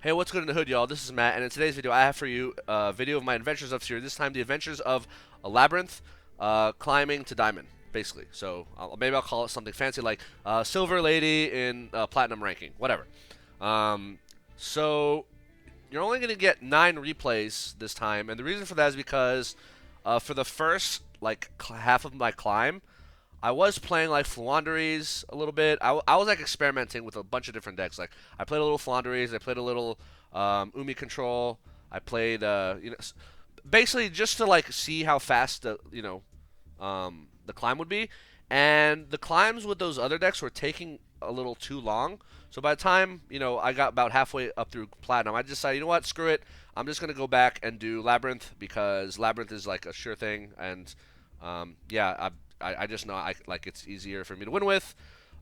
Hey, what's good in the hood, y'all? This is Matt, and in today's video, I have for you a video of my adventures of series. This time, the adventures of a Labrynth, climbing to Diamond, basically. So maybe I'll call it something fancy like Silver Lady in Platinum ranking, whatever. Um, so you're only going to get 9 replays this time, and the reason for that is because for the first like half of my climb, I was playing like Flawanderies a little bit. I was like experimenting with a bunch of different decks. Like I played a little Flawanderies, I played a little Umi Control. I played basically just to like see how fast the climb would be. And the climbs with those other decks were taking a little too long. So by the time I got about halfway up through Platinum, I decided, you know what, screw it. I'm just gonna go back and do Labrynth because Labrynth is like a sure thing, and yeah, I just know like it's easier for me to win with.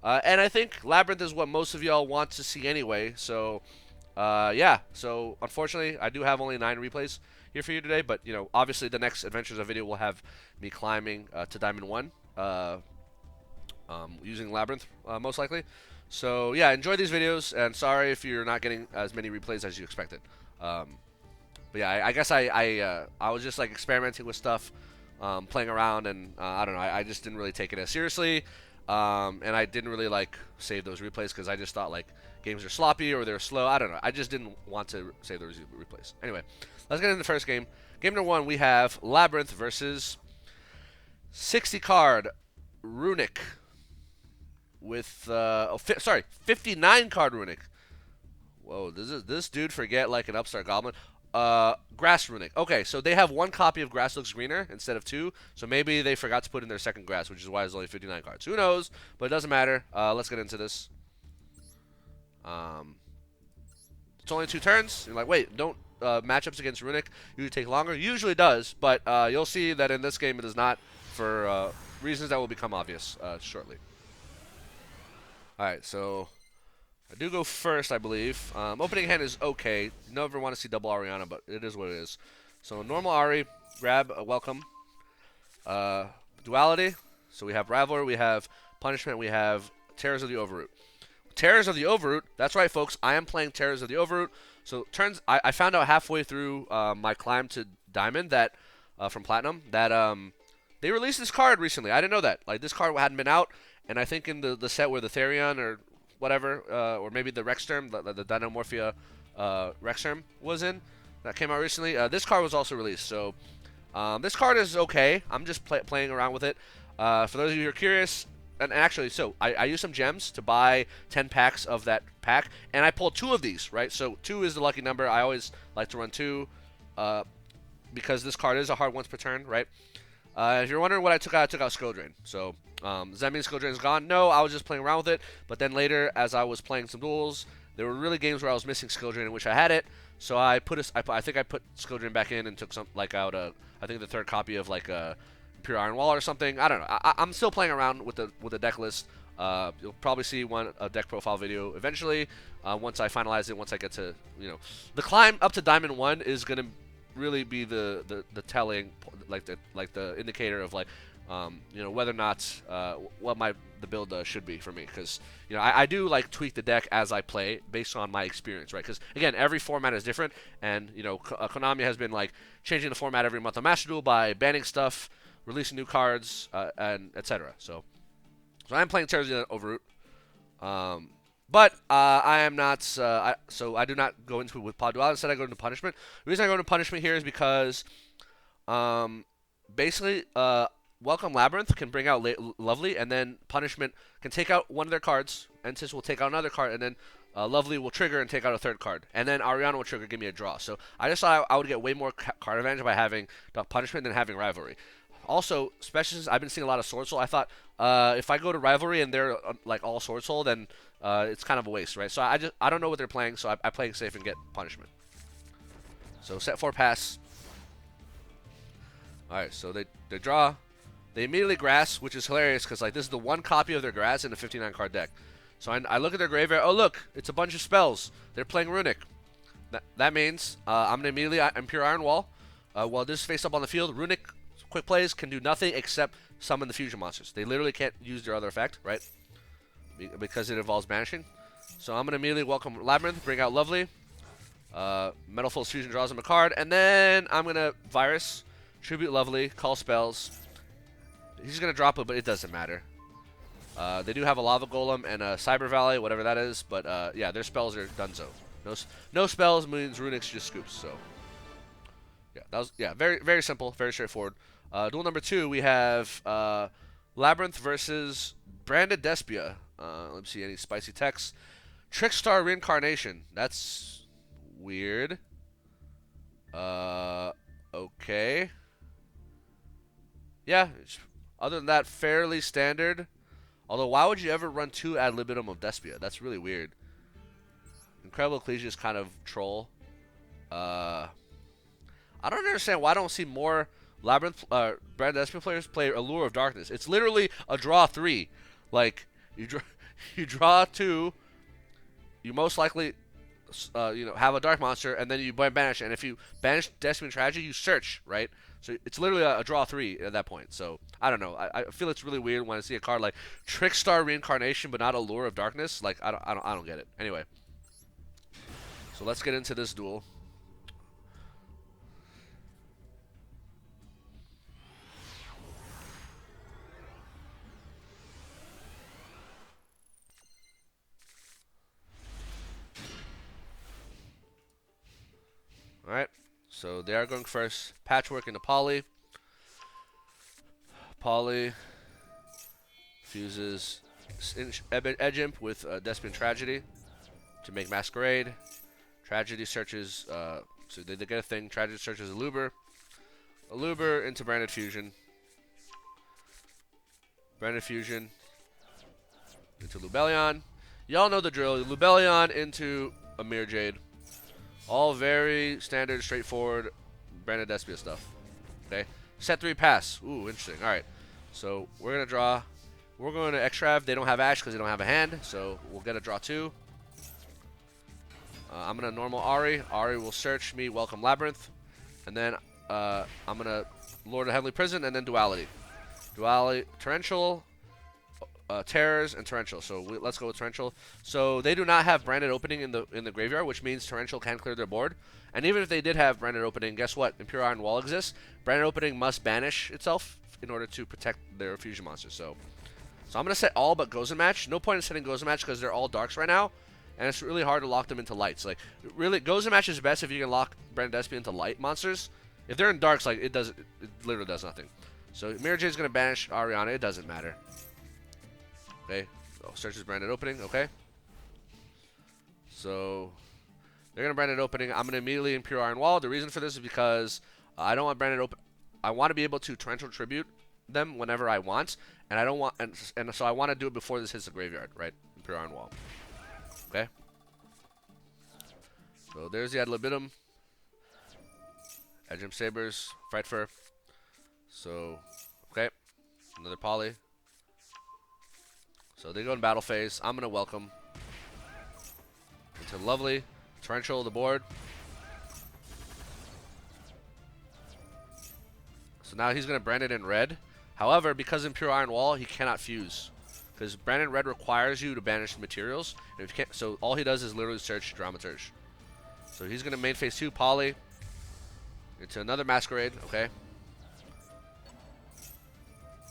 And I think Labrynth is what most of y'all want to see anyway. So, yeah. So, unfortunately, I do have only 9 replays here for you today. But, obviously the next Adventures of video will have me climbing to Diamond 1 using Labrynth, most likely. So, yeah, enjoy these videos. And sorry if you're not getting as many replays as you expected. But yeah, I guess I was just like experimenting with stuff, playing around, and I don't know. I just didn't really take it as seriously, and I didn't really like save those replays because I just thought like games are sloppy or they're slow. I don't know. I just didn't want to save those replays. Anyway, let's get into the first game. Game number 1, we have Labrynth versus 60 card Runick with 59 card Runick. Whoa, does this dude forget like an upstart goblin? Grass Runick. Okay, so they have 1 copy of Grass Looks Greener instead of 2, so maybe they forgot to put in their second Grass, which is why there's only 59 cards. Who knows? But it doesn't matter. Let's get into this. It's only 2 turns. You're like, wait, don't matchups against Runick usually take longer? Usually does, but you'll see that in this game it does not, for reasons that will become obvious shortly. Alright, so I do go first, I believe. Opening hand is okay. You never want to see double Ariana, but it is what it is. So normal Ari, grab a welcome. Duality. So we have Rivalry, we have Punishment, we have Terrors of the Overroot. Terrors of the Overroot. That's right, folks. I am playing Terrors of the Overroot. So turns. I found out halfway through my climb to Diamond that from Platinum that they released this card recently. I didn't know that. Like this card hadn't been out, and I think in the set where the Therion or whatever, or maybe the Rexterm, the Dinomorphia Rexterm was in, that came out recently. This card was also released, so this card is okay. I'm just playing around with it. For those of you who are curious, and actually, so I used some gems to buy 10 packs of that pack, and I pulled 2 of these, right? So 2 is the lucky number. I always like to run 2 because this card is a hard once per turn, right? If you're wondering what I took out Skill Drain. So, does that mean Skill Drain is gone? No, I was just playing around with it. But then later, as I was playing some duels, there were really games where I was missing Skill Drain in which I had it. So I think I put Skill Drain back in and took some like out I think the 3rd copy of like a Imperial Iron Wall or something. I don't know. I'm still playing around with the deck list. You'll probably see a deck profile video eventually once I finalize it. Once I get to the climb up to Diamond 1 is gonna really be the telling, like the indicator of like whether or not what the build should be for me, because I do like tweak the deck as I play based on my experience, right? Because again, every format is different, and Konami has been like changing the format every month on Master Duel by banning stuff, releasing new cards, and etc. So I'm playing Terrors of the Overroot. But I am not, so I do not go into it with Pod Duel. Instead, I go into Punishment. The reason I go into Punishment here is because, basically, Welcome Labrynth can bring out Lovely, and then Punishment can take out one of their cards. Entis will take out another card, and then Lovely will trigger and take out a 3rd card. And then Ariana will trigger, give me a draw. So I just thought I would get way more card advantage by having Punishment than having Rivalry. Also, especially since I've been seeing a lot of Swordsoul, I thought if I go to Rivalry and they're like all Swordsoul, then it's kind of a waste, right? So I don't know what they're playing, so I play it safe and get Punishment. So set 4 pass. All right, so they draw. They immediately Grass, which is hilarious because like this is the 1 copy of their Grass in a 59 card deck. So I look at their graveyard. Oh look, it's a bunch of spells. They're playing Runick. That means I'm gonna immediately Imperial Iron Wall. While this is face up on the field, Runick quick plays can do nothing except summon the fusion monsters. They literally can't use their other effect, right? Because it involves banishing. So I'm going to immediately welcome Labyrinth, bring out Lovely. Metal Full Fusion draws him a card, and then I'm gonna Virus, Tribute Lovely, call spells. He's gonna drop it, but it doesn't matter. They do have a Lava Golem and a Cyber Valley, whatever that is, but yeah, their spells are donezo. No spells means Runick just scoops. So yeah, that was very simple, very straightforward. Duel number 2, we have Labrynth versus Branded Despia. Let me see any spicy text. Trickstar Reincarnation. That's weird. Okay. Yeah. Other than that, fairly standard. Although, why would you ever run 2 ad libitum of Despia? That's really weird. Incredible Ecclesia is kind of troll. I don't understand why I don't see more Labrynth, Brand Despia players play Allure of Darkness. It's literally a draw 3. Like, you draw 2, you most likely have a dark monster, and then you banish. And if you banish Despia Tragedy, you search, right? So it's literally a draw 3 at that point. So I don't know. I feel it's really weird when I see a card like Trickstar Reincarnation, but not Allure of Darkness. Like I don't get it. Anyway, so let's get into this duel. All right. So they are going first. Patchwork into Poly. Poly fuses Edge Imp with Despia Tragedy to make Masquerade. Tragedy searches, so they get a thing. Tragedy searches Aluber. Aluber into Branded Fusion. Branded Fusion into Lubellion. Y'all know the drill. Lubellion into Amir Jade. All very standard, straightforward, Branded Despia stuff. Okay. Set 3 pass. Ooh, interesting. All right. So we're going to draw. We're going to Extrav. They don't have Ash because they don't have a hand. So we'll get a draw 2. I'm going to normal Ari. Ari will search me, welcome Labrynth. And then I'm going to Lord of Heavenly Prison and then Duality. Duality, Torrential, Terrors, and Torrential. So let's go with Torrential. So they do not have Branded Opening in the graveyard, which means Torrential can clear their board. And even if they did have Branded Opening, guess what? Imperial Iron Wall exists. Branded Opening must banish itself in order to protect their fusion monsters. So I'm going to set all but Gozen Match. No point in setting Gozen Match because they're all darks right now. And it's really hard to lock them into lights. Like, really, Gozen Match is best if you can lock Branded Despia into light monsters. If they're in darks, like, it literally does nothing. So Mirror Jade's going to banish Ariana. It doesn't matter. Okay. Oh, searches Branded Opening. Okay. So they're going to Branded Opening. I'm going to immediately Imperial Iron Wall. The reason for this is because I don't want Branded Open. I want to be able to Torrential Tribute them whenever I want. And I don't want, and so I want to do it before this hits the graveyard, right? Imperial Iron Wall. Okay. So there's the ad libitum. Edge Imp Sabers, Fright Fur. So, okay. Another Poly. So they go in battle phase. I'm going to welcome into Lovely. Torrential the board. So now he's going to brand it in red. However, because Imperial Iron Wall, he cannot fuse. Because Branded Red requires you to banish materials. And if you can't, so all he does is literally search Dramaturge. So he's going to main phase 2 Poly into another Masquerade. Okay.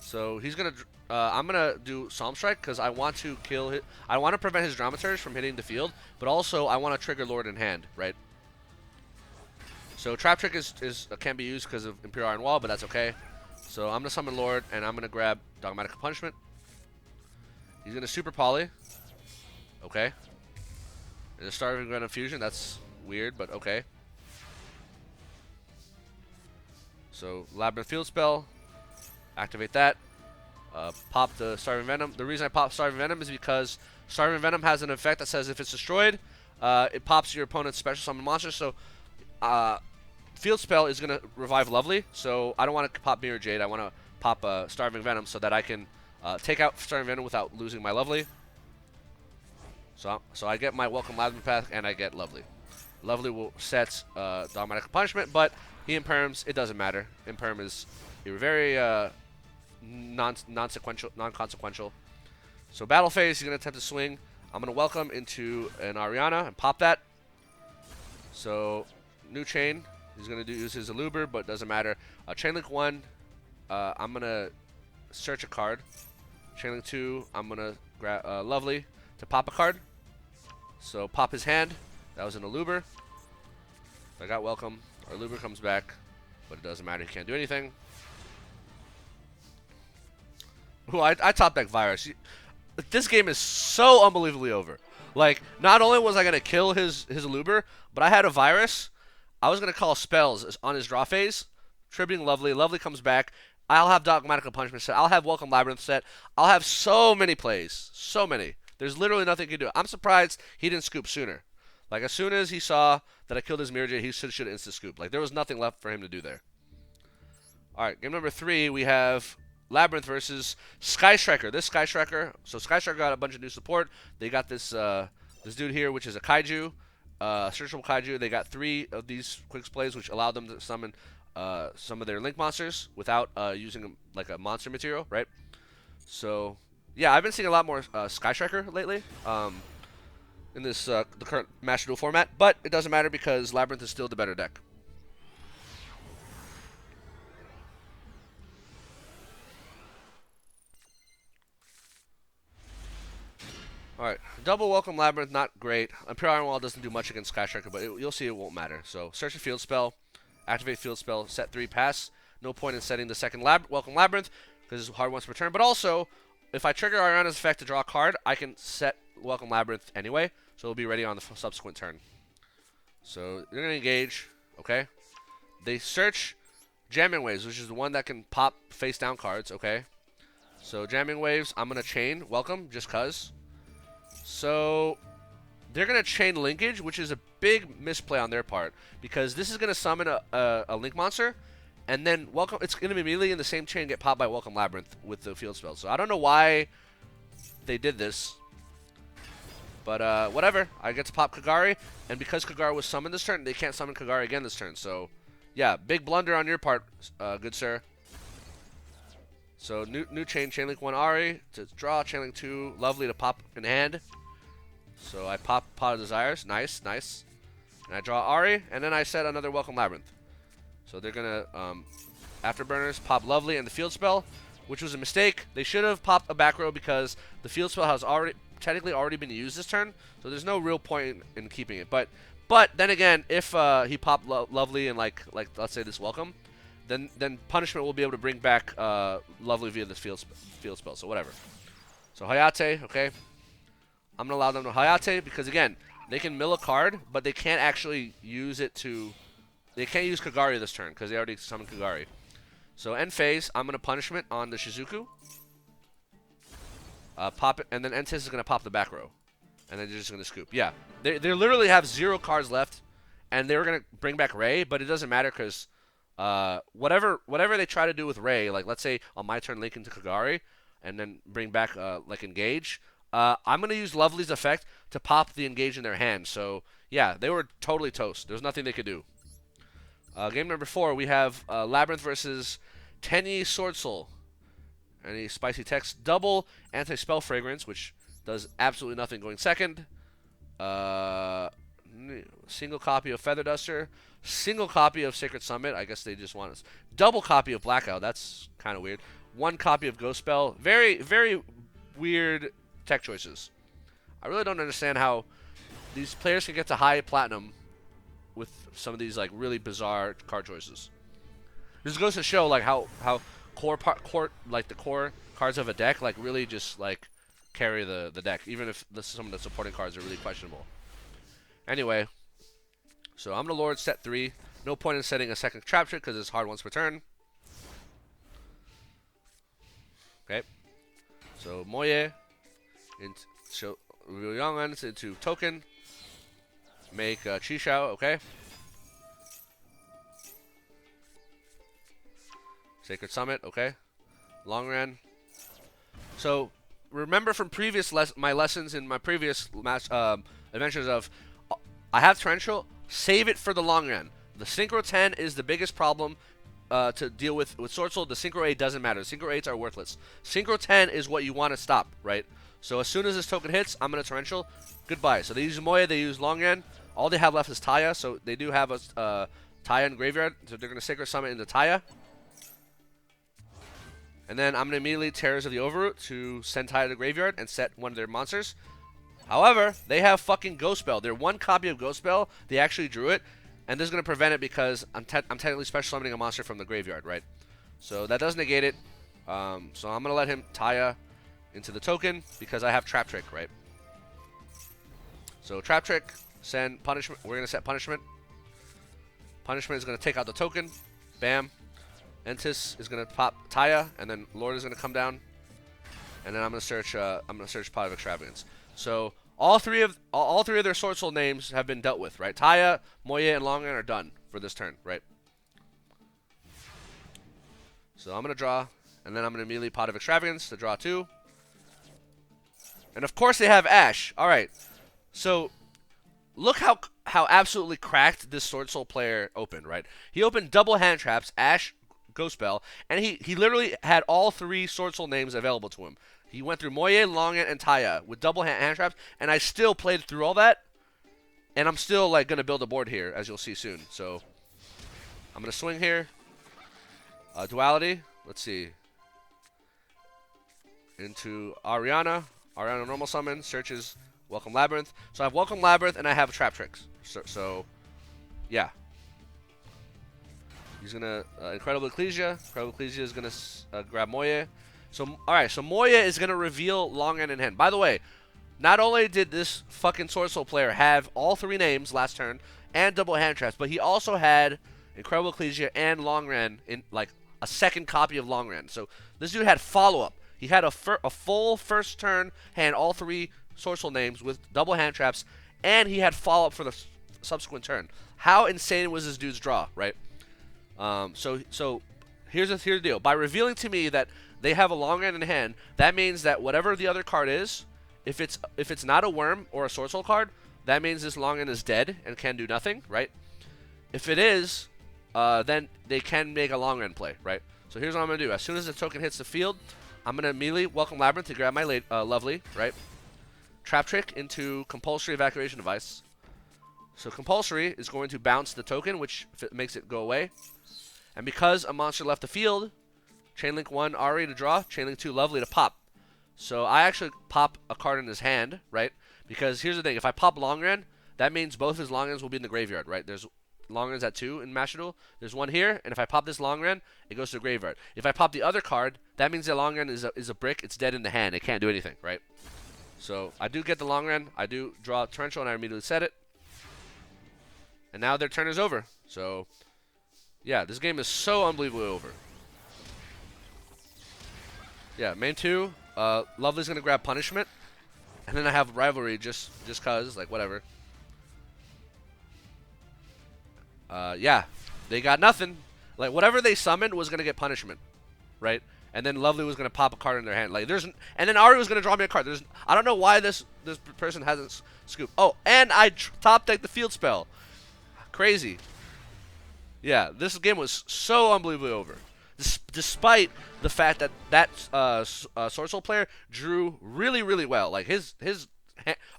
So he's going to... I'm going to do Psalm Strike because I want to kill... I want to prevent his Dramaturge from hitting the field. But also, I want to trigger Lord in hand, right? So Trap Trick can be used because of Imperial Iron Wall, but that's okay. So I'm going to summon Lord, and I'm going to grab Dogmatic Punishment. He's going to Super Poly. Okay. There's a Starving Venom Fusion. That's weird, but okay. So Labyrinth Field Spell. Activate that. Pop the Starving Venom. The reason I pop Starving Venom is because Starving Venom has an effect that says if it's destroyed, it pops your opponent's special summon monster. So Field Spell is going to revive Lovely. So I don't want to pop Mirror Jade. I want to pop Starving Venom so that I can take out Starving Venom without losing my Lovely. So I get my Welcome Labyrinth Path and I get Lovely. Lovely will set Dogmatic Punishment, but he imperms. It doesn't matter. Imperm is very non-consequential. So battle phase, he's going to attempt to swing. I'm going to welcome into an Ariana and pop that. So, new chain. He's going to use his Aluber, but doesn't matter. Chain link 1, I'm going to search a card. Chain link 2, I'm going to grab Lovely to pop a card. So, pop his hand. That was an Aluber. I got welcome. Our Aluber comes back, but it doesn't matter. He can't do anything. Ooh, I top deck Virus. This game is so unbelievably over. Like, not only was I going to kill his Aluber, but I had a Virus. I was going to call spells on his draw phase. Tributing Lovely. Lovely comes back. I'll have Dogmatical Punishment set. I'll have Welcome Labyrinth set. I'll have so many plays. So many. There's literally nothing he can do. I'm surprised he didn't scoop sooner. Like, as soon as he saw that I killed his Mirror Jade, he should have insta-scooped. Like, there was nothing left for him to do there. Alright, game number 3, we have Labrynth versus Sky Striker. This Sky Striker, so Sky Striker got a bunch of new support. They got this this dude here, which is a Kaiju, searchable Kaiju. They got 3 of these quick plays, which allowed them to summon some of their Link monsters without using like a monster material, right? So, yeah, I've been seeing a lot more Sky Striker lately. In this the current Master Duel format, but it doesn't matter because Labrynth is still the better deck. Alright, double welcome Labrynth, not great. Imperial Iron Wall doesn't do much against Sky Striker, but you'll see it won't matter. So, search a field spell, activate field spell, set 3, pass. No point in setting the second welcome Labrynth, because it's hard once per turn. But also, if I trigger Ariana's effect to draw a card, I can set welcome Labrynth anyway. So it'll be ready on the subsequent turn. So you're going to engage, okay? They search Jamming Waves, which is the one that can pop face down cards, okay? So Jamming Waves, I'm going to chain welcome, just cuz. So they're going to chain Linkage, which is a big misplay on their part. Because this is going to summon a Link monster, and then welcome. It's going to be immediately in the same chain get popped by welcome Labrynth with the field spell. So I don't know why they did this. But, whatever. I get to pop Kagari, and because Kagari was summoned this turn, they can't summon Kagari again this turn. So, yeah, big blunder on your part, good sir. So, new chain link 1 Ari to draw, chain link 2 Lovely to pop in hand. So, I pop Pot of Desires. Nice, nice. And I draw Ari, and then I set another Welcome Labrynth. So, they're going to, Afterburners, pop Lovely and the field spell, which was a mistake. They should have popped a back row because the field spell has technically already been used this turn, so there's no real point in keeping it. But then again, if he popped Lovely and like let's say this welcome, then punishment will be able to bring back Lovely via this field spell. So whatever. So Hayate, okay. I'm gonna allow them to Hayate because again, they can mill a card, but they can't actually use it to. They can't use Kagari this turn because they already summoned Kagari. So end phase, I'm gonna punishment on the Shizuku. Pop it, and then Entis is going to pop the back row. And then they're just going to scoop. Yeah, they literally have 0 cards left, and they were going to bring back Ray, but it doesn't matter because whatever they try to do with Ray, like let's say on my turn link into Kagari, and then bring back like Engage, I'm going to use Lovely's effect to pop the Engage in their hand. So yeah, they were totally toast. There's nothing they could do. Game number 4, we have Labrynth versus Tenyi Swordsoul. Any spicy text? Double anti-spell fragrance, which does absolutely nothing going second. Single copy of Feather Duster. Single copy of Sacred Summit. I guess they just want us. Double copy of Blackout. That's kind of weird. 1 copy of Ghost Spell. Very, very weird tech choices. I really don't understand how these players can get to high platinum with some of these like really bizarre card choices. This goes to show like how core cards of a deck like really just like carry the deck, even if some of the supporting cards are really questionable. Anyway, so I'm the Lord, set 3. No point in setting a second trap trick because it's hard once per turn. Okay, so Moye show reveal young ones into token. Make Chishao, okay. Sacred Summit, okay. Long Ran. So, remember from previous my lessons in my previous adventures of, I have Torrential, save it for the Long Ran. The Synchro 10 is the biggest problem to deal with Swordsoul. The Synchro 8 doesn't matter. The Synchro 8s are worthless. Synchro 10 is what you want to stop, right? So as soon as this token hits, I'm going to Torrential. Goodbye. So they use Moya, they use Long Ran. All they have left is Taya, so they do have a Taya in graveyard, so they're going to Sacred Summon into Taya. And then I'm going to immediately Terrors of the Overroot to send Taya to the graveyard and set one of their monsters. However, they have fucking Ghost Spell. Their one copy of Ghost Spell, they actually drew it, and this is going to prevent it because I'm technically special summoning a monster from the graveyard, right? So that does negate it. So I'm going to let him Taya into the token because I have Trap Trick, right? So Trap Trick, send Punishment. We're going to set Punishment. Punishment is going to take out the token. Bam. Entis is going to pop Taya, and then Lord is going to come down. And then I'm going to search Pot of Extravagance. So all three of their Swordsoul names have been dealt with, right? Taya, Moye, and Longren are done for this turn, right? So I'm going to draw, and then I'm going to immediately Pot of Extravagance to draw 2. And of course they have Ash. All right. So look how absolutely cracked this Swordsoul player opened, right? He opened double hand traps, Ash, Ghost Spell, and he literally had all 3 Swordsoul names available to him. He went through Moye, Longren, and Taya with double hand traps, and I still played through all that, and I'm still like gonna build a board here, as you'll see soon. So I'm gonna swing here. Duality. Let's see. Into Ariana. Ariana normal summon searches Welcome Labyrinth. So I have Welcome Labyrinth and I have Trap Tricks. So yeah. He's gonna Incredible Ecclesia. Incredible Ecclesia is gonna grab Moye. So alright, so Moye is gonna reveal Longren in hand. By the way, not only did this fucking Swordsoul player have all 3 names last turn and double hand traps, but he also had Incredible Ecclesia and Longren in like a second copy of Longren. So this dude had follow-up. He had a full first turn hand, all 3 Swordsoul names with double hand traps, and he had follow-up for the subsequent turn. How insane was this dude's draw, right? So here's the deal. By revealing to me that they have a Longren in hand, that means that whatever the other card is, if it's not a Worm or a Swordsoul card, that means this Longren is dead and can do nothing, right? If it is, then they can make a Longren play, right? So here's what I'm going to do. As soon as the token hits the field, I'm going to immediately Welcome Labyrinth to grab my Lovely, right? Trap Trick into Compulsory Evacuation Device. So Compulsory is going to bounce the token, which makes it go away. And because a monster left the field, Chainlink 1 Ari to draw, Chainlink 2 Lovely to pop. So I actually pop a card in his hand, right? Because here's the thing. If I pop Longren, that means both his Longrens will be in the graveyard, right? There's Longrens at 2 in Master Duel. There's one here, and if I pop this Longren, it goes to the graveyard. If I pop the other card, that means the Longren is a brick. It's dead in the hand. It can't do anything, right? So I do get the Longren. I do draw Torrential, and I immediately set it. And now their turn is over. So, yeah, this game is so unbelievably over. Yeah, main 2. Lovely's going to grab Punishment. And then I have Rivalry just cause, like, whatever. Yeah, they got nothing. Like, whatever they summoned was going to get Punishment, right? And then Lovely was going to pop a card in their hand. Like, and then Ari was going to draw me a card. I don't know why this person hasn't scooped. Oh, and I top decked the Field Spell. Crazy. Yeah, this game was so unbelievably over. Despite the fact that Swordsoul player drew really, really well. Like, his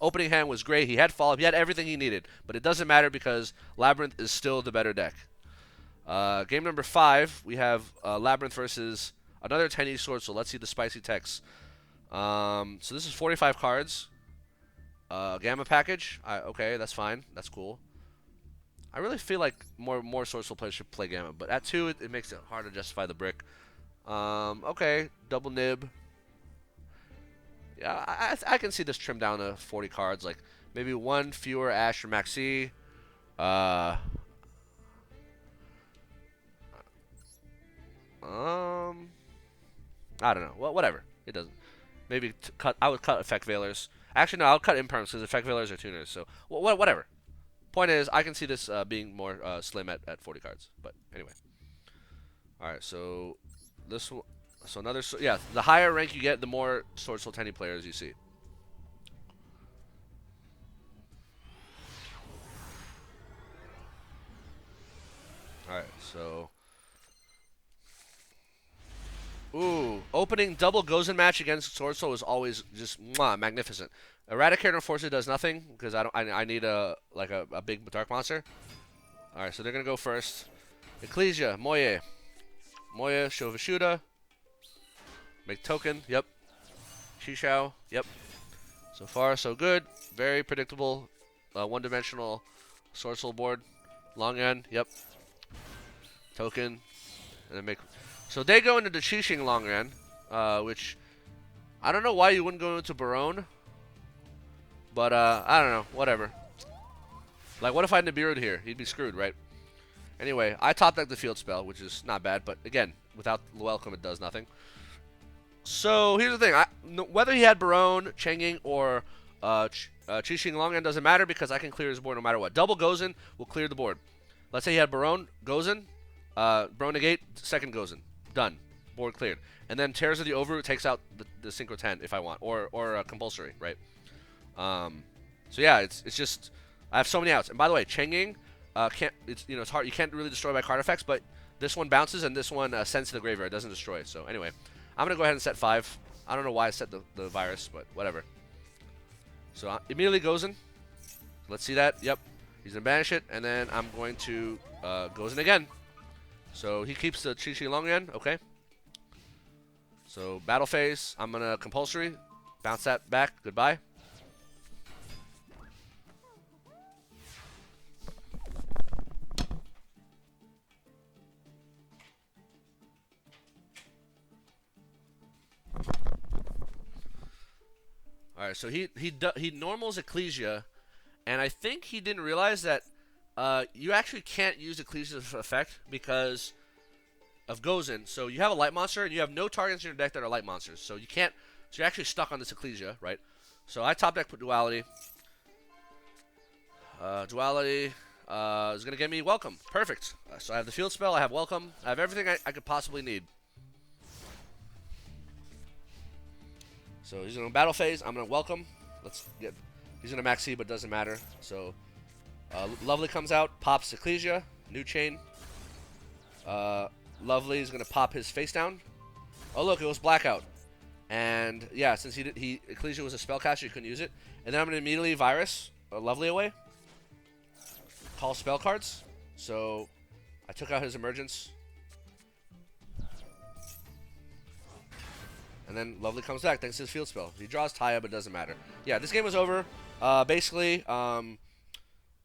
opening hand was great. He had follow-up. He had everything he needed. But it doesn't matter because Labyrinth is still the better deck. Game number 5, we have Labyrinth versus another Tenyi Swordsoul. Let's see the spicy text. So this is 45 cards. Gamma package. Okay, that's fine. That's cool. I really feel like more Swordsoul players should play Gamma, but at 2, it makes it hard to justify the brick. Okay, double nib. Yeah, I can see this trimmed down to 40 cards, like maybe 1 fewer Ash or Maxi. I don't know. Well, whatever. It doesn't. Maybe I would cut Effect Veilers. Actually, no, I'll cut Imperms because Effect Veilers are tuners. So whatever. Point is, I can see this being more slim at 40 cards. But anyway. All right. So this one. So another. Yeah. The higher rank you get, the more Swordsoul Tenyi players you see. All right. So. Ooh, opening double Gozen match against Swordsoul is always just magnificent. Eradicator unfortunately does nothing because I need a big dark monster. All right, so they're gonna go first. Ecclesia, Moye, Shovashuda, make token. Yep. Shishao. Yep. So far so good. Very predictable. One-dimensional Swordsoul board. Long end. Yep. Token, and then make. So they go into the Qixing long end, which I don't know why you wouldn't go into Barone, but I don't know, whatever. Like, what if I had Nibiru here? He'd be screwed, right? Anyway, I top deck the field spell, which is not bad, but again, without welcome, it does nothing. So here's the thing: whether he had Barone, Changing, or Qixing long end doesn't matter because I can clear his board no matter what. Double Gozen will clear the board. Let's say he had Barone, Gozen, Barone negate, second Gozen. Done. Board cleared. And then Tears of the Overroot takes out the Synchro 10 if I want. Or compulsory, right? So yeah, it's just I have so many outs. And by the way, Changing it's hard. You can't really destroy by card effects, but this one bounces and this one sends to the graveyard. It doesn't destroy. So anyway, I'm gonna go ahead and set 5. I don't know why I set the virus, but whatever. So immediately Gozen. Let's see that. Yep. He's gonna banish it, and then I'm going to Gozen again. So he keeps the Qixing long end, okay. So battle phase, I'm gonna compulsory, bounce that back, goodbye. Alright, so he normals Ecclesia, and I think he didn't realize that you actually can't use Ecclesia's effect because of Gozen. So you have a light monster, and you have no targets in your deck that are light monsters. So you can't. So you're actually stuck on this Ecclesia, right? So I top deck put Duality. Duality is gonna get me Welcome. Perfect. So I have the field spell. I have Welcome. I have everything I could possibly need. So he's gonna battle phase. I'm gonna Welcome. Let's get. He's gonna max C, but doesn't matter. So. Lovely comes out, pops Ecclesia, new chain. Lovely is gonna pop his face down. Oh look, it was blackout, and yeah, since Ecclesia was a spellcaster, you couldn't use it. And then I'm gonna immediately virus Lovely away. Call spell cards. So I took out his emergence, and then Lovely comes back thanks to his field spell. He draws Taya, but it doesn't matter. Yeah, this game was over. Basically,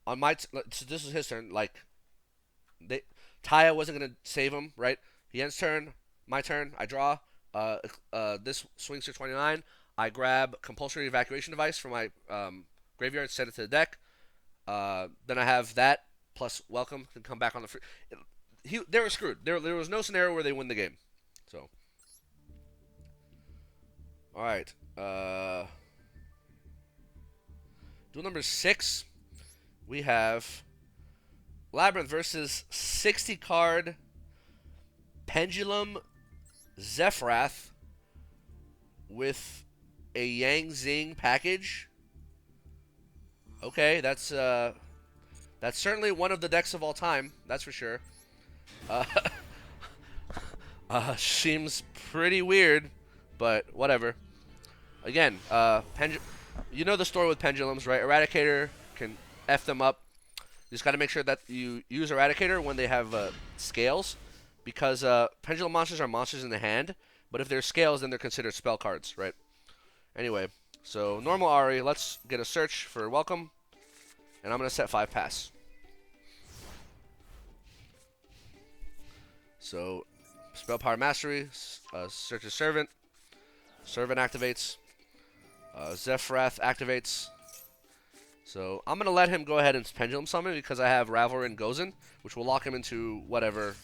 on my so this was his turn. Like, Taya wasn't gonna save him, right? He ends turn, my turn. I draw. This swings to 29. I grab compulsory evacuation device from my graveyard, send it to the deck. Then I have that plus Welcome to come back on the free. They were screwed. There was no scenario where they win the game. So, all right. Duel number 6. We have Labrynth versus 60 card Pendulum Zefra with a Yang Zing package. Okay, that's certainly one of the decks of all time. That's for sure. Seems pretty weird, but whatever. Again, you know the story with pendulums, right? Eradicator can F them up. You just got to make sure that you use Eradicator when they have scales, because pendulum monsters are monsters in the hand, but if they're scales, then they're considered spell cards, right? Anyway, so normal Ari, let's get a search for Welcome, and I'm going to set 5 pass. So, Spell Power Mastery, Search a Servant, Servant activates, Zefra activates. So I'm going to let him go ahead and Pendulum Summon because I have Ravelry and Gozen, which will lock him into whatever.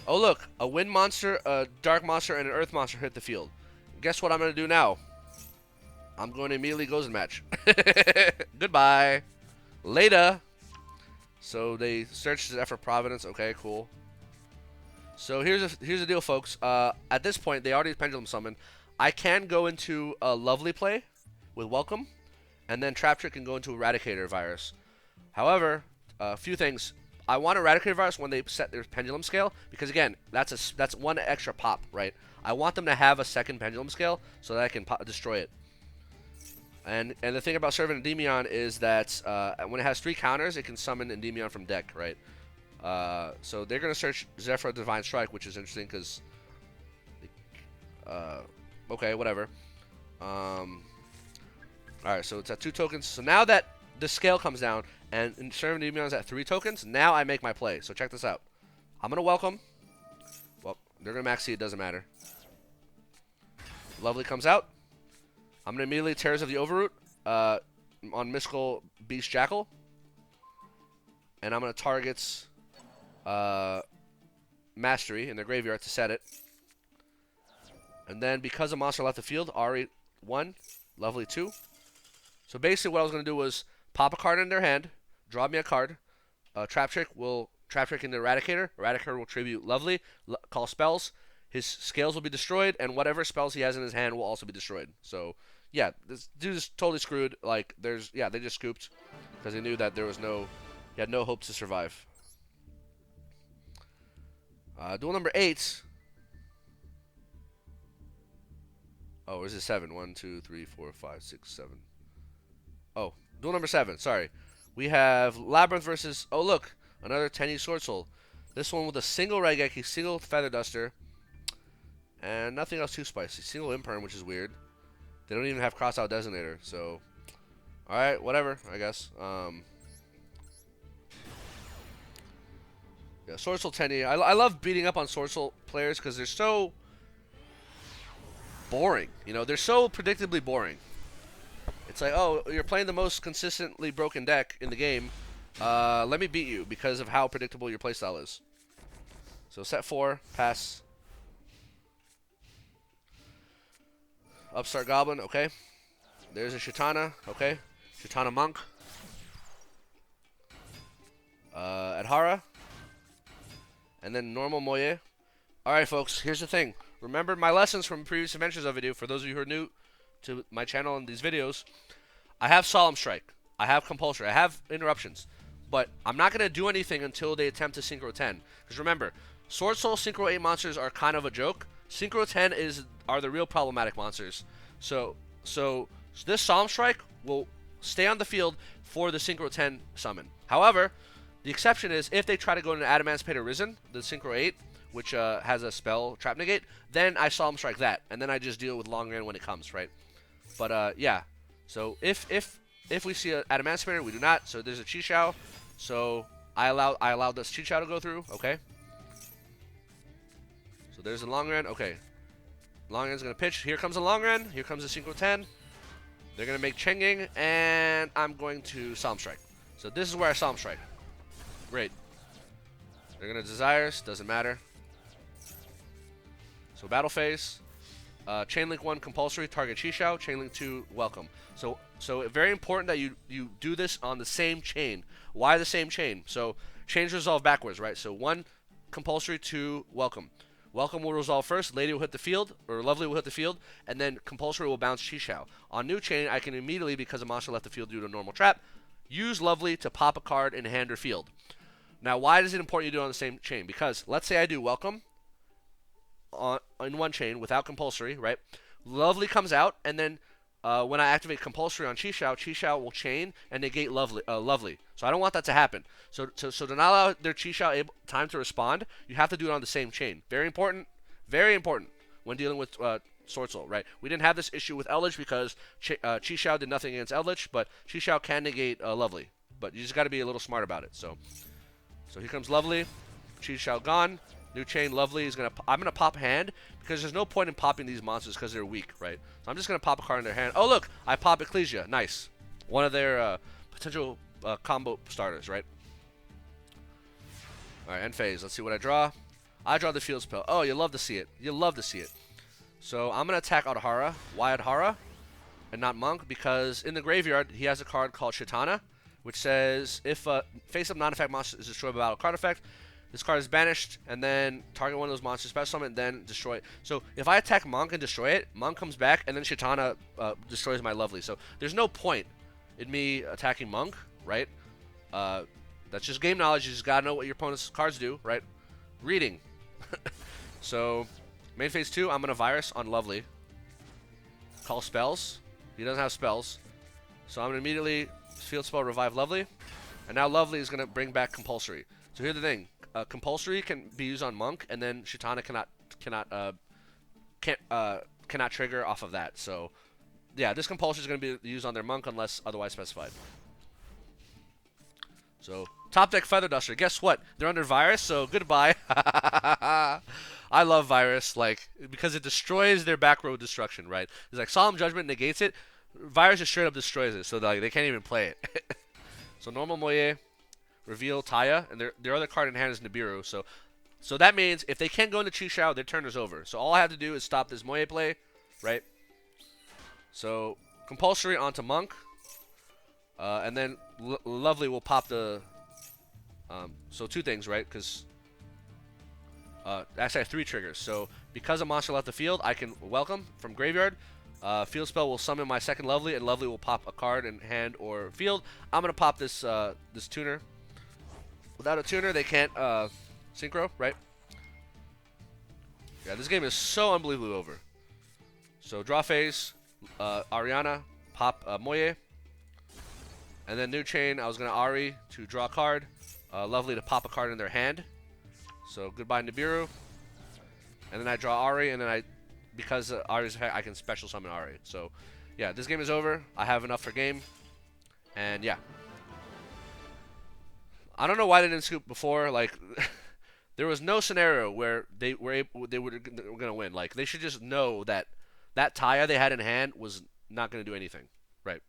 Oh look, a Wind monster, a Dark monster, and an Earth monster hit the field. Guess what I'm going to do now? I'm going to immediately Gozen match. Goodbye. Later. So they search Zefra Providence. Okay, cool. So here's the deal, folks. At this point, they already Pendulum Summon. I can go into a Lovely play with Welcome, and then Trap Trick can go into Eradicator Virus. However, a few things. I want Eradicator Virus when they set their Pendulum scale, because again, that's one extra pop, right? I want them to have a second Pendulum scale so that I can destroy it. And the thing about Servant Endymion is that when it has 3 counters, it can summon Endymion from deck, right? So they're gonna search Zefra Divine Strike, which is interesting because, okay, whatever. All right, so it's at 2 tokens. So now that the scale comes down and Servant Endymion's at 3 tokens, now I make my play. So check this out. I'm gonna welcome. Well, they're gonna max C. It doesn't matter. Lovely comes out. I'm going to immediately Tears of the Overroot on Mystical Beast Jackal. And I'm going to target Mastery in their graveyard to set it. And then because a monster left the field, Ari 1, Lovely 2. So basically what I was going to do was pop a card in their hand, draw me a card. Trap Trick in the Eradicator. Eradicator will tribute Lovely, call spells. His scales will be destroyed, and whatever spells he has in his hand will also be destroyed. So, yeah, this dude is totally screwed. Like, they just scooped because they knew that he had no hopes to survive. Duel number 8. Oh, or is it 7? 1, 2, 3, 4, 5, 6, 7. Oh, duel number 7. Sorry. We have Labrynth versus, oh, look, another Tenyi Swordsoul. This one with a single Regeki, single Feather Duster. And nothing else too spicy. Single Imperm, which is weird. They don't even have Crossout Designator, so... Alright, whatever, I guess. Yeah, Swordsoul Tenyi. I love beating up on Swordsoul players because they're so... boring. You know, they're so predictably boring. It's like, oh, you're playing the most consistently broken deck in the game. Let me beat you because of how predictable your playstyle is. So set 4, pass... Upstart Goblin, okay. There's a Shitana, okay. Shitana Monk. Adhara. And then normal Moye. Alright, folks, here's the thing. Remember my lessons from previous Adventures of video. For those of you who are new to my channel and these videos, I have Solemn Strike. I have Compulsory. I have Interruptions. But I'm not going to do anything until they attempt to Synchro 10. Because remember, Swordsoul Synchro 8 monsters are kind of a joke. Synchro 10 are the real problematic monsters. So this Solemn Strike will stay on the field for the Synchro 10 summon. However, the exception is if they try to go into Adamantipator Risen, the Synchro 8, which has a spell Trap Negate, then I Solemn Strike that, and then I just deal with Long Ran when it comes, right? But yeah. So if we see an Adamantipator, we do not. So there's a Chi-Shao. So I allowed this Chi-Shao to go through. Okay. So there's a Long Ran. Okay. Long Ran's going to pitch. Here comes a Long Ran. Here comes a Synchro 10. They're going to make Chenging. And I'm going to Solemn Strike. So this is where I Solemn Strike. Great. They're going to Desires. Doesn't matter. So Battle Phase. Chain Link 1 compulsory. Target Chi-Shao. Chain Link 2 welcome. So very important that you do this on the same chain. Why the same chain? So chains resolve backwards, right? So 1 compulsory, 2 welcome. Welcome will resolve first, Lady will hit the field, or Lovely will hit the field, and then Compulsory will bounce Chi-Shao. On new chain, I can immediately, because a monster left the field due to a normal trap, use Lovely to pop a card in hand or field. Now, why is it important you do it on the same chain? Because, let's say I do Welcome in one chain without Compulsory, right? Lovely comes out, and then when I activate Compulsory on Chi-Shao, Chi-Shao will chain and negate Lovely. So I don't want that to happen. So to not allow their Chi-Shao time to respond, you have to do it on the same chain. Very important when dealing with Swordsoul, right? We didn't have this issue with Eldritch because Chi-Shao did nothing against Eldritch, but Chi-Shao can negate Lovely. But you just got to be a little smart about it. So here comes Lovely. Chi-Shao gone. New chain, Lovely is I'm gonna pop hand because there's no point in popping these monsters because they're weak, right? So I'm just gonna pop a card in their hand. Oh look, I pop Ecclesia. Nice, one of their potential combo starters, right? All right, end phase. Let's see what I draw. I draw the field spell. Oh, you love to see it. You love to see it. So I'm gonna attack Adhara. Why Adhara and not Monk? Because in the graveyard he has a card called Shitana, which says if face-up non-effect monster is destroyed by battle card effect, this card is banished, and then target one of those monsters, special summon, and then destroy it. So if I attack Monk and destroy it, Monk comes back, and then Shitana destroys my Lovely. So there's no point in me attacking Monk, right? That's just game knowledge. You just gotta know what your opponent's cards do, right? Reading. So, main phase 2, I'm gonna Virus on Lovely. Call spells. He doesn't have spells. So I'm gonna immediately Field Spell Revive Lovely. And now Lovely is gonna bring back Compulsory. So here's the thing. Compulsory can be used on Monk, and then Shitana cannot trigger off of that. So, yeah, this Compulsory is going to be used on their Monk unless otherwise specified. So, top deck Feather Duster. Guess what? They're under Virus, so goodbye. I love Virus, like, because it destroys their back row destruction, right? It's like Solemn Judgment negates it. Virus just straight up destroys it, so like, they can't even play it. So normal Moye, reveal Taya, and their other card in hand is Nibiru. So that means if they can't go into Chishao, their turn is over. So all I have to do is stop this Moye play, right? So Compulsory onto Monk, and then Lovely will pop the. So 2 things, right? Because actually I have 3 triggers. So because a monster left the field, I can welcome from graveyard. Field Spell will summon my second Lovely, and Lovely will pop a card in hand or field. I'm gonna pop this this tuner. Without a tuner, they can't synchro, right? Yeah, this game is so unbelievably over. So draw phase, Ariana, pop Moye, and then new chain. I was gonna Ari to draw a card, Lovely to pop a card in their hand. So goodbye Nibiru, and then I draw Ari, and then because Ari's I can special summon Ari. So yeah, this game is over. I have enough for game, and yeah. I don't know why they didn't scoop before. Like, there was no scenario where they were gonna win. Like, they should just know that that Taya they had in hand was not gonna do anything, right?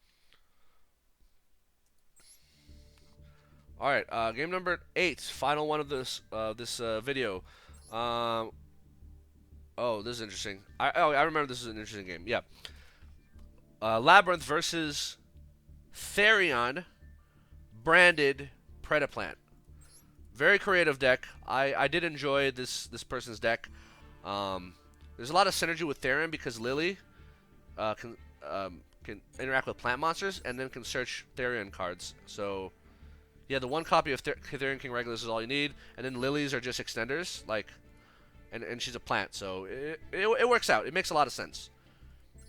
All right, game number 8, final one of this video. Oh, this is interesting. I remember this is an interesting game. Yeah. Labrynth versus Therion, branded Predaplant. Very creative deck. I did enjoy this person's deck. There's a lot of synergy with Therion because Lily can interact with plant monsters and then can search Therion cards. So yeah, the 1 copy of Therion King Regulus is all you need, and then Lilies are just extenders, like, and she's a plant, so it works out. It makes a lot of sense.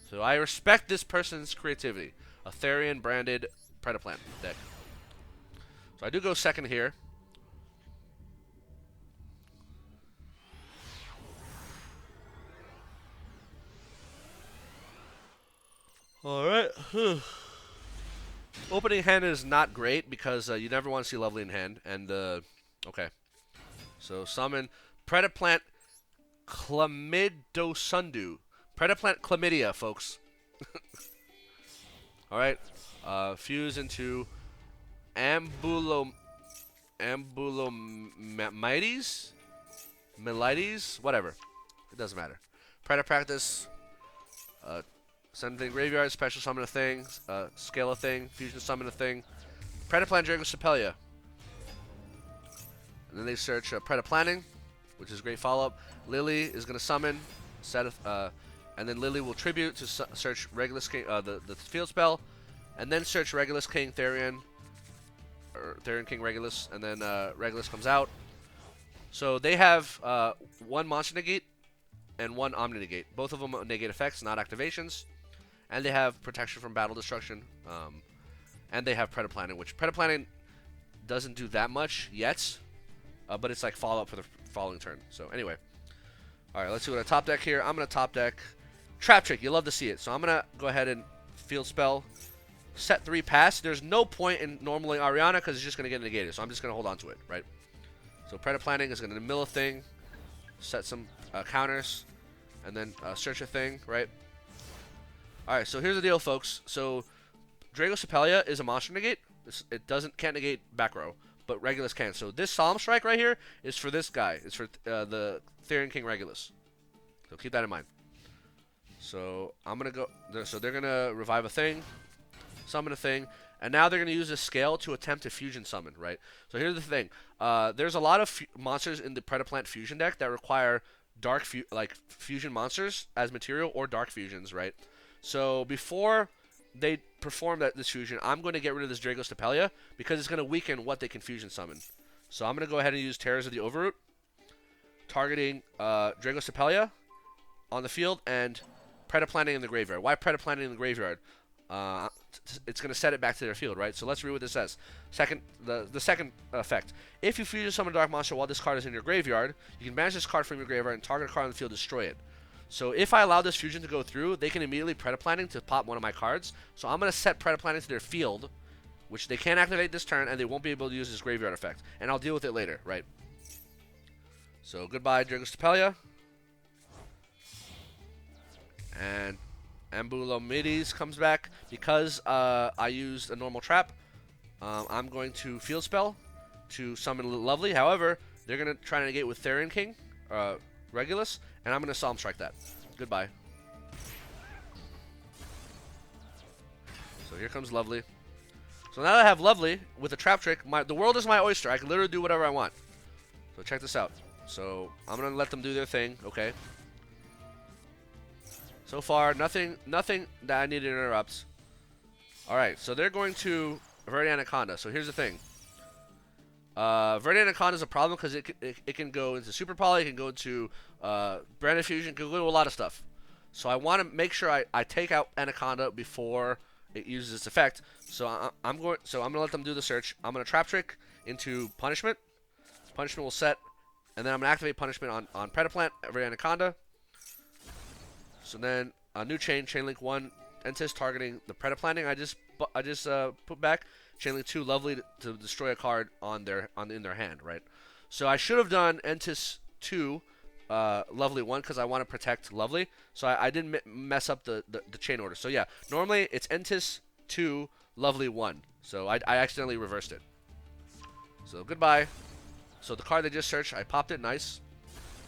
So I respect this person's creativity. A Therion branded Predaplant deck. So I do go second here. Alright. Opening hand is not great because you never want to see Lovely in hand. And, okay. So summon Predaplant Chlamydosundu. Predaplant Chlamydia, folks. Alright. Fuse into Ambulomites? Melites? Whatever. It doesn't matter. Practice. Send thing graveyard, special summon a thing, scale a thing, fusion summon a thing. Predaplant Dragosepelia. And then they search Predaplanting, which is a great follow-up. Lily is going to summon, and then Lily will tribute to search Regulus King, the field spell, and then search Regulus King Therion, or Therion King Regulus, and then Regulus comes out. So they have 1 monster negate and 1 omni negate. Both of them negate effects, not activations. And they have protection from battle destruction. And they have Predaplanting, which Predaplanting doesn't do that much yet, but it's like follow-up for the following turn. So anyway. Alright, let's see what I top deck here. I'm going to top deck Trap Trick. You love to see it. So I'm going to go ahead and field spell. Set 3 pass. There's no point in normally Ariana because it's just going to get negated. So I'm just going to hold on to it, right? So Predaplanting is going to mill a thing. Set some counters. And then search a thing, right? Alright, so here's the deal, folks. So Dragosepelia is a monster negate. It can't negate back row, but Regulus can. So this Solemn Strike right here is for this guy. It's for the Therion King Regulus. So keep that in mind. So I'm gonna go. So they're gonna revive a thing, summon a thing, and now they're gonna use a scale to attempt to fusion summon. Right. So here's the thing. There's a lot of monsters in the Predaplant fusion deck that require dark fusion monsters as material or dark fusions. Right. So before they perform this fusion, I'm going to get rid of this Despia because it's going to weaken what they can fusion summon. So I'm going to go ahead and use Terrors of the Overroot, targeting Despia on the field and Predaplanting in the graveyard. Why Predaplanting in the graveyard? It's going to set it back to their field, right? So let's read what this says. The second effect. If you fusion summon a dark monster while this card is in your graveyard, you can banish this card from your graveyard and target a card on the field, destroy it. So if I allow this fusion to go through, they can immediately Predaplanting to pop one of my cards. So I'm going to set Predaplanting to their field, which they can't activate this turn, and they won't be able to use this graveyard effect. And I'll deal with it later, right? So goodbye, Despia. And Ambulomides comes back. Because I used a normal trap, I'm going to Field Spell to summon Lovely. However, they're going to try to negate with Therion King, Regulus, and I'm going to Solemn Strike that. Goodbye. So here comes Lovely. So now that I have Lovely with a Trap Trick, the world is my oyster. I can literally do whatever I want. So check this out. So I'm going to let them do their thing, okay? So far, nothing that I need to interrupt. Alright, so they're going to Verde Anaconda. So here's the thing. Verde Anaconda is a problem because it can go into Super Poly, it can go into Branded Fusion, it can go to a lot of stuff. So I want to make sure I take out Anaconda before it uses its effect. So I'm going to let them do the search. I'm going to Trap Trick into Punishment. Punishment will set, and then I'm going to activate Punishment on Predaplant, Verde Anaconda. So then a new chain link 1, Entis targeting the Predaplanting. I just put back chain link 2, Lovely to destroy a card in their hand, right? So I should have done Entis 2, Lovely 1 because I want to protect Lovely. So I didn't mess up the chain order. So yeah, normally it's Entis 2, Lovely 1. So I accidentally reversed it. So goodbye. So the card they just searched, I popped it, nice,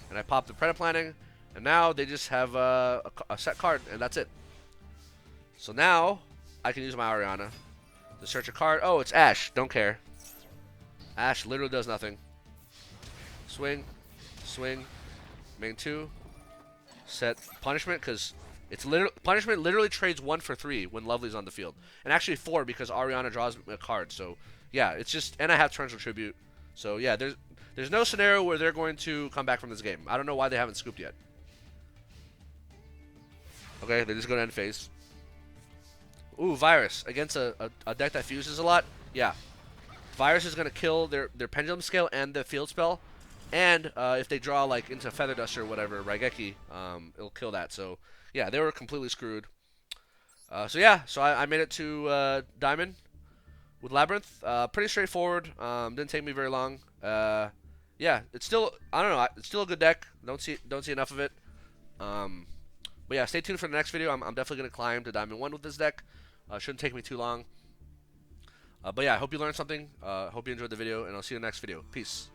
and I popped the Predaplanting. And now they just have a set card, and that's it. So now I can use my Ariana to search a card. Oh, it's Ash. Don't care. Ash literally does nothing. Swing. Swing. Main 2. Set Punishment, because Punishment literally trades 1 for 3 when Lovely's on the field. And actually 4 because Ariana draws a card. So, yeah, it's just... And I have Torrential Tribute. So, yeah, there's no scenario where they're going to come back from this game. I don't know why they haven't scooped yet. Okay, they're just going to end phase. Ooh, Virus. Against a deck that fuses a lot. Yeah. Virus is going to kill their Pendulum Scale and the Field Spell. And if they draw like into Feather Duster or whatever, Raigeki, it'll kill that. So, yeah, they were completely screwed. So, yeah. So I made it to Diamond with Labyrinth. Pretty straightforward. Didn't take me very long. Yeah, it's still... I don't know. It's still a good deck. Don't see enough of it. But yeah, stay tuned for the next video. I'm definitely going to climb to Diamond 1 with this deck. Shouldn't take me too long. But yeah, I hope you learned something. Hope you enjoyed the video, and I'll see you in the next video. Peace.